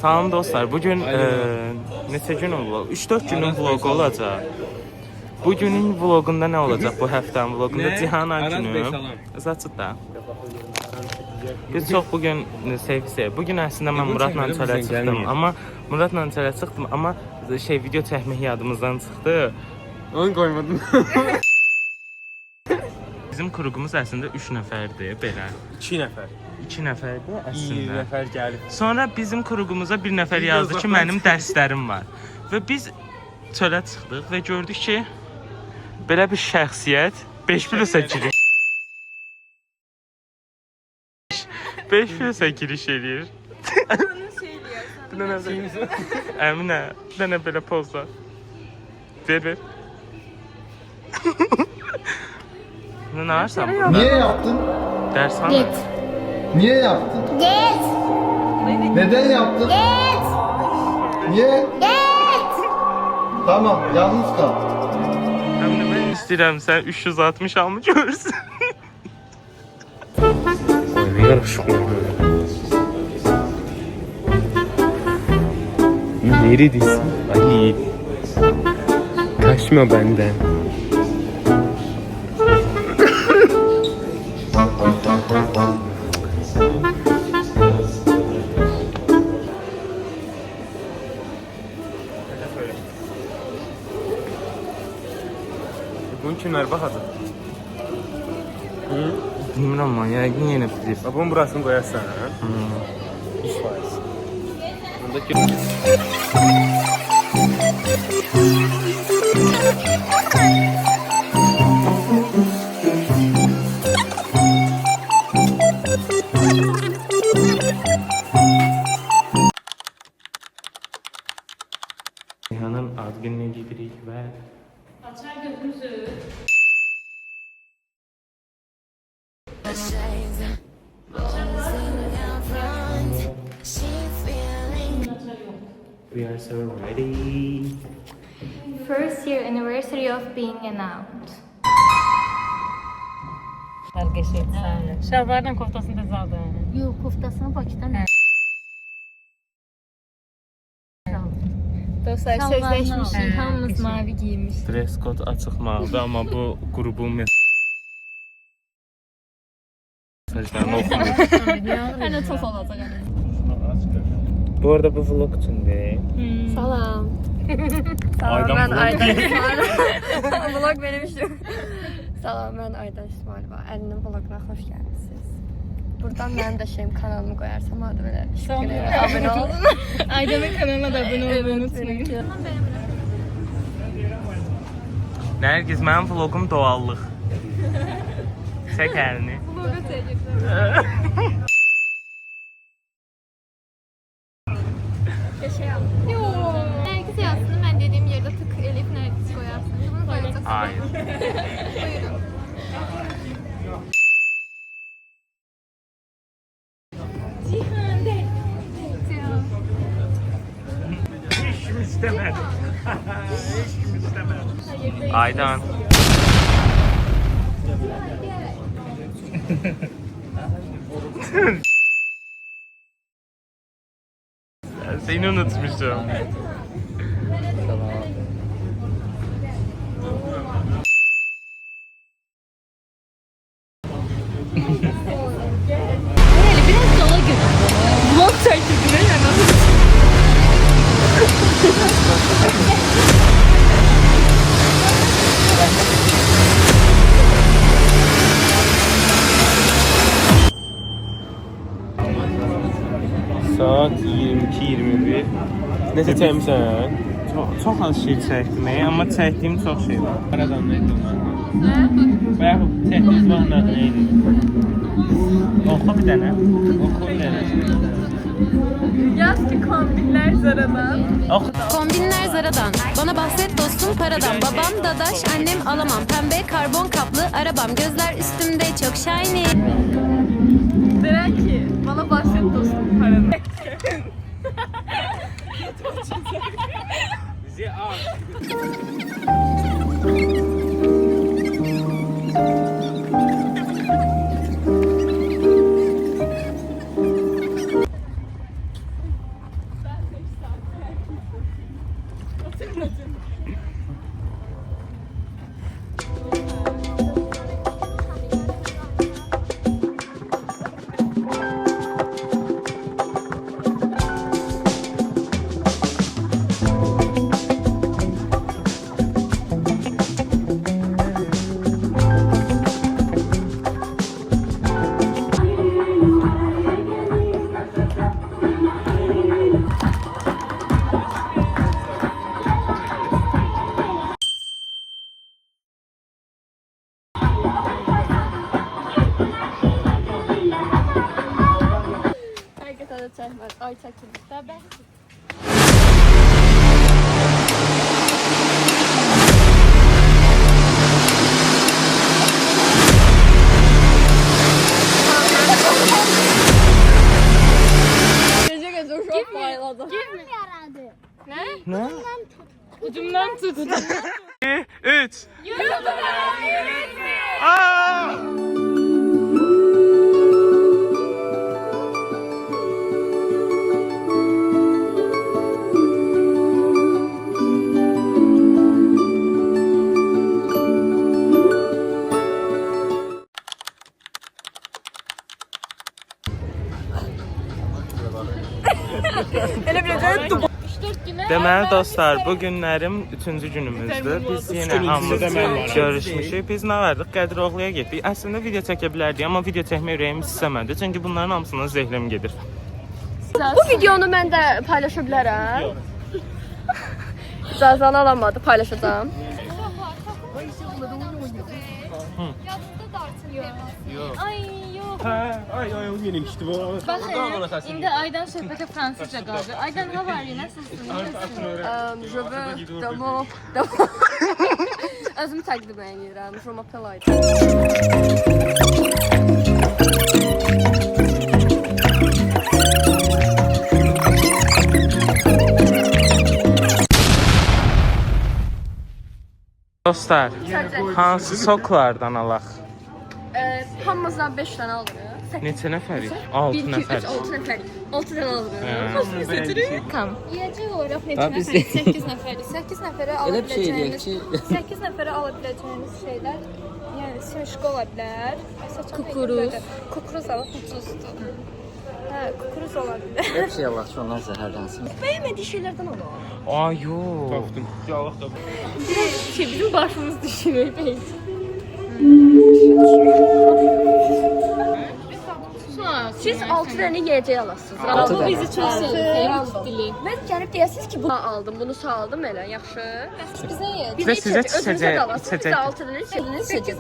Salam dostlar. Bugün neçə günün vlogu? 3-4 günün vlogu olacaq. Bugünün vlogunda nə olacaq bu həftənin vlogunda? Cihan günü. Zaçıd da. Biz çox bugün sevdik. Bugün əslində mən Muratla çölə çıxdım. Amma Muratla çölə çıxdım. Amma video çəkmək yadımızdan çıxdı. Onu qoymadım. Bizim qruqumuz əslində 3 nəfərdir belə. 2 nəfər. 2 nəfərdir əslində. 2 nəfər gəlib. Sonra bizim qruqumuza bir nəfər yazdı ki, mənim dərslərim var. Və biz çölə çıxdıq və gördük ki, belə bir şəxsiyyət 5+-ə giriş. 5+-ə giriş eləyir. Əminə, bir dənə belə pozlar. Ver. Ne varsa burada? Niye yaptın? Dershane. Git. Niye yaptın? Git. Neden yaptın? Git. Niye? Git. Tamam, yalnız kal. Əminə, mən istəyirəm sən 360 almış görürsün. Ne yakışık oldu. Neredesin? Ali. Kaçma benden. Bunun kimler bakacak? Bilmirəm amma yəqin yenə bilib. Bunun burasını koyarsan ha? 100%. Bundaki... Cihan'ın ad gününə gedirik və Açar gözünüzü. we are so ready. First year anniversary of being announced. Şalvarla koftasını da aldı. Yok, koftasını Bakı'dan Dostlar sözleşmişik, hamımız mavi giymiş. Dress code açıq mavidir, amma bu qrupun mesajlarını oxumuyor. Hələ çox olacaq. Bu arada bu vlog üçündür. Salam. Aydan Ben vlog. Aydan İsmailova. Vlog benim işim. Salam, ben Aydan İsmailova. Əlinin vloguna xoş gəlmisiniz. Buradan mənim də şeyim kanalımı qoyarsam adı belə. Abunə olun. Aydan'ın kanalına da abone olmayı unutmayın. Nərgiz, mənim vlogum doğallıq. Çək əlini. Vloga çəkirdim. Şey yap. Yoo. Nergis yazsın, ben dediğim yerde tık Elif Nergis koyarsın. Bunu koyacaksın. Hayır. Buyurun. Cihan de. Cihan. Hiç kim istemedi. Hiç kim istemedi. Aydan. Seni unutmuşum. Biraz sola git. Vlog çekildi yani. Saat 22:21. Ne seçmişsən? Çox az şey çəkdim, amma çəkdiyim çox şey var. Aradan neydi onlar? Bayağı çəkdiyiniz vaxtlar neydi? Oxu bir dənə. Oku ne? Yaz ki kombinler Zara'dan. Oxu. Kombinler Zara'dan. Bana bahset dostum paradan. Babam dadaş, annem alamam. Pembe karbon kaplı arabam. Gözler üstümde çok shiny. Zara ki bana bahset dostum paranı. Bizi al. çəkməz. Ay çəkilir. Gece uşaq bayıladı. Ne? Ucumdan tut. 3. Aa! Deməli dostlar, bu günlərim 3-cü günümüzdür. Biz yenə hamımız görüşmüşük. Biz nə vardıq? Qədiroğluya getdik. Əslində video çəkə bilərdik, amma video çəkmək ürəyim istəmədi. Çünki bunların hamısından zəhlim gedir. Bu videonu mən də paylaşa bilərəm. İcazəni alamadı, paylaşacağım. Ay yok. Ay yine işte bu. Bakın indi Aydan söhbətə fransızca qaldı. Aydan, how are you? Nasılsın? Je veux demo. Özümü təqdim edirəm. Je m'appelle Aydan. Dostlar, hansı soklardan alaq? Hamımızdan 5 dənə alırıq. Neçə nəfərik? 6 nəfər. 6 nəfər. 6 dənə alırıq. Kam. Yiyəcək olaraq neçə nəfər? 8 nəfərik. 8 nəfərə ala biləcəyiniz 8 nəfərə ala biləcəyiniz şeylər, yəni simşqa ola bilər. Kukuruz. Kukuruz alıb ucuzdur. Hə, kukuruz ola bilər. Hepsi yavaş ondan zəhərlənsin. Bəyənmədiyi şeylərdən alaq. Ay yox. Tapdım. Allah da. Bizim başımız düşünür belki. Siz 6 dənə yeyəcək alasınız. Altı Bu dənə. bizi çox sevdi. Mən gəlib deyəsiniz ki, bunu aldım, bunu saldım elə, yaxşı. Bizə yeyəcək. Bizə sizə Özünüzə də alasınız. içəcək. Bizə 6 dənə içəcək.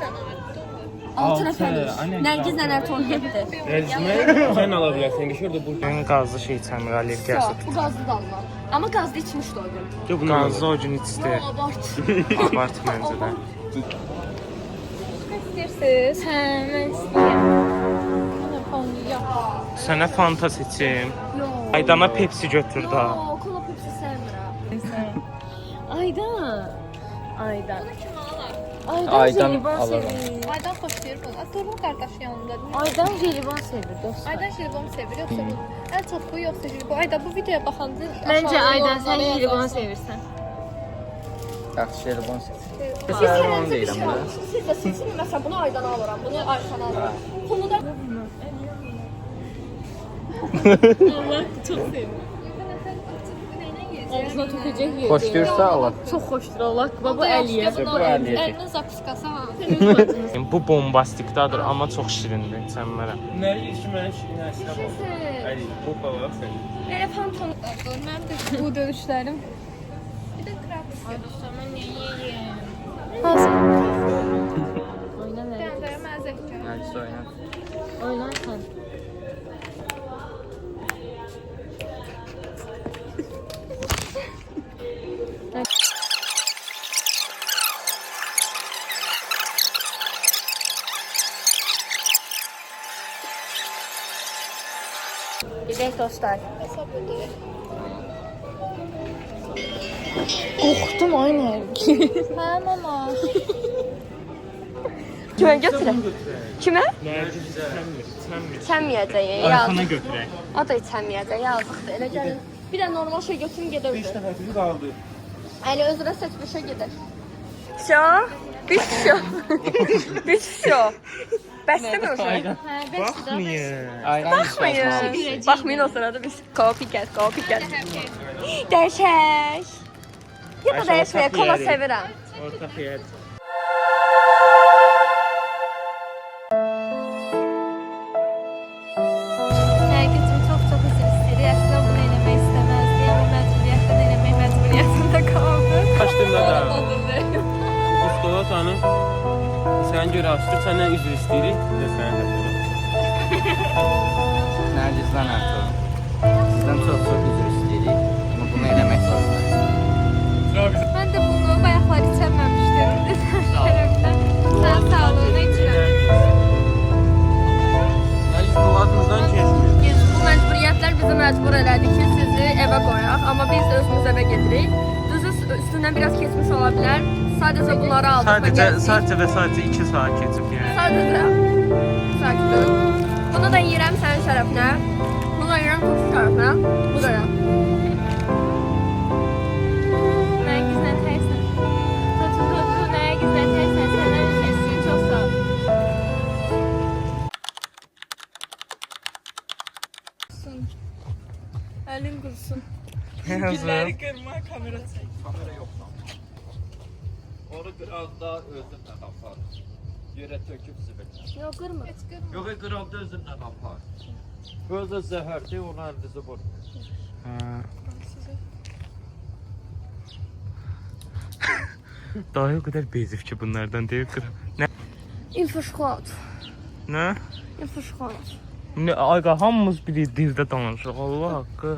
6 nəfərik. Nərgiz nənər ton getdi. Sen alabilirsin. Şurada bu. Gün qazlı şey içəmir, allergiyası. Bu qazlı da alma. Amma qazlı içmişdi o gün. Qazlı o gün içdi. Abart. Abart məncə də. İstəyirsiniz? Hə, mən istəyirəm. Sənə Fanta seçim. Yox. Aydana Pepsi götür da. Yox, kola Pepsi sevmirəm. Aydan. Aydan. Aydan jelibon alırım. sevir. Aydan xoşlayır bunu. Durun qardaş yanında. Aydan jelibon sevir dostlar. Aydan jelibon sevir yoxsa bu ən çox bu yoxsa jelibon. Aydan bu videoya baxanda Məncə aşağıya Aydan sən yorumlara jelibon yazarsan. sevirsən. Yaxşı jelibon seç. Siz Mən hər onu bir deyirəm şey də. alırsınız. Siz də seçin, məsələn, bunu Aydan alıram, bunu Ayşan alıram. Bunu da Allah çox sevir. Ağzına tökəcək yeyəcək. Xoşlayırsa Allah. Çox xoşdur Allah. Baba əl yeyər. Bu əliyəcək. Əlinin zapiskası ha. Bu bombastikdadır, amma çox şirindir. Səmmərəm. Ne içmeye şirinəsinə bax. Əli, bu bax sən. belə fanton. Mənim də bu dönüşlərim. Bir də krabs. Dostlar, mən nə yeyəyəm? Hazır. Oyna nə? Bəndəyə məzəkdir. Hadi oyna. Oynarsan. Gedək dostlar. Qorxdum aynen. Hə, mama. Kimə götürək? Kimə? Nərgiz içəmir. İçəməyəcək, Ayxana yazıq. götürək. O da içəməyəcək, yazıqdır. Elə gəlin. Bir də normal şey götürüm gedərdi. Nəfəsi qaldı. Əli özünə seçmişə gedər. Şo? Biz şo. Biz şo. Bəsdəmir o şey. Baxmayın. Ayran Baxmayın. Baxmayın o sırada biz copycat. Dəyişək. Ya da Ayşə, dəyişməyək, ortaq kola yeyərik. sevirəm. Ortaq yeyək. Nərgizim çox üzr istəyir. Əslində bunu eləmək istəməzdi. Amma məcburiyyətdən eləmək məcburiyyətində qaldı. Açdığında da. Ustola sanı. Sən görə açdıq, səndən üzr istəyirik. Də sənə də. Nərgizdən artıq. Sizdən çox üzr istəyirik. Amma bunu eləmək zorundayız. Mən də bunu bayaqlar içəməmişdim. Tərəfdən. Sən sağlığına içirəm. Boğazımızdan keçmiş. Bu məcburiyyətlər bizi məcbur elədi ki, sizi evə qoyaq, amma biz də özümüz evə gedirik. Düzü üstündən biraz keçmiş ola bilər. Sadəcə bunları aldıq və gəldik. Sadəcə 2 saat keçib yəni. Sadəcə. Sakitdir. Bunu da yeyirəm sənin şərəfinə. Bunu da yeyirəm Tosun şərəfinə. Bu da ya. Nəyə gizlətərsən? Tutu, nəyə gizlətərsən? Səndən bir şey istəyir, çox sağ ol. Əlin qursun. Gülləri Onu biraz daha özündən apar. Yerə töküb zibilir. Yox, qırmır. Yox, qıraqda özündən apar. Özü zəhərdir, onu əlinizi vurun. Daha o qədər bezib ki bunlardan deyir qır. Nə? İnfuşxot. Nə? İnfuşxot. Nə ayqa hamımız bir dildə danışırıq. Allah haqqı.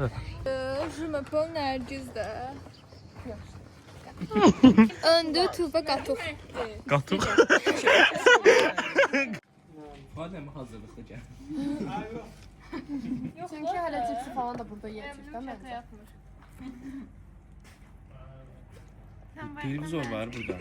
Je m'appelle Nergiz də. Öndü tüvə qatuq. Qatıq. Madem hazırlıqda gəl. Çünki hələ cipsi falan da burada yeyəcək də məncə. Televizor var burada.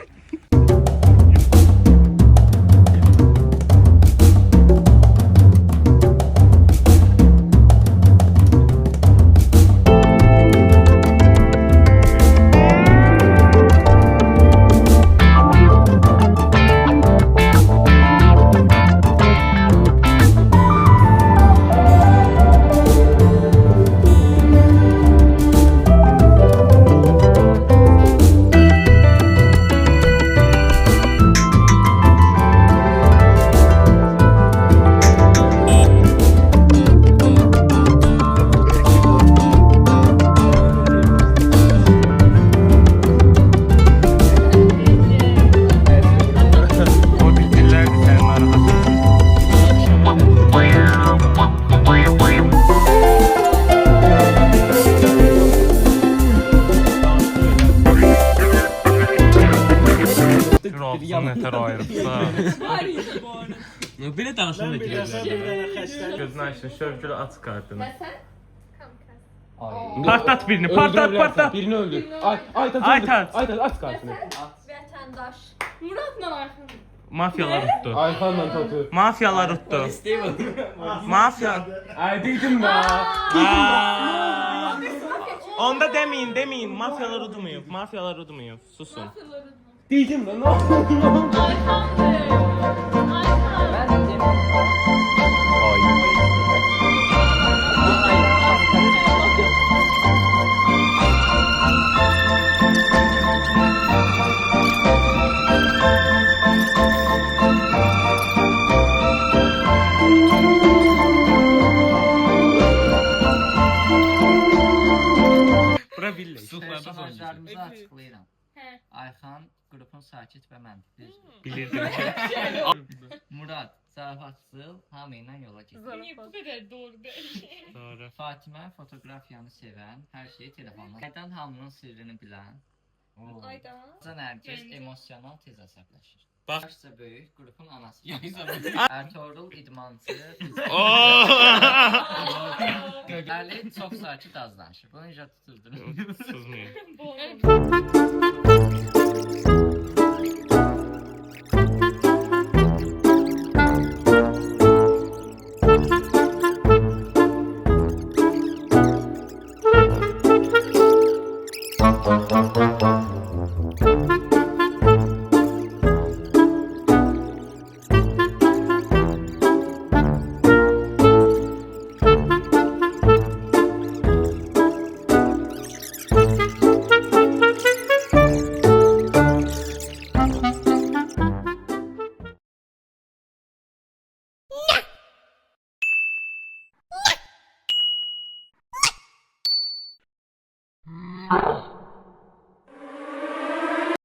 Nətər ayrıqsa. Belə danışım da gəlir. Gözünü açın, şövgülü aç kartını. Ay. Partlat birini, partlat. Birini öldür. Aytat. Aç kartını. Vətəndaş. Muradla Ayxan. Mafiyalar utdu. Ayxanla Totu. Mafiyalar utdu. Steven. Mafiya. Ay dedim ben. Onda demeyin. Mafiyalar udmayıb. Susun. Dedim ben. Ne oldu? Ben de dedim. Bura billə. Personajlarımızı açıqlayıram. Ayxan qrupun sakit və mən. Bilirdim. Murad zarafatsız, hamı ilə yola gedir. Niye bu kadar doğru değil? Doğru. Fatimə fotoqrafiyanı sevən, hər şeyi telefonla. Aydan hamının sirrini bilən. Aydan. Zən Ərgiz emosional tez əsəbləşir. Bax. Yaşca böyük qrupun anası. Ertuğrul idmançı. Göqərli çox sakit az danışır. Bunu necə tuturdun? Susmayın.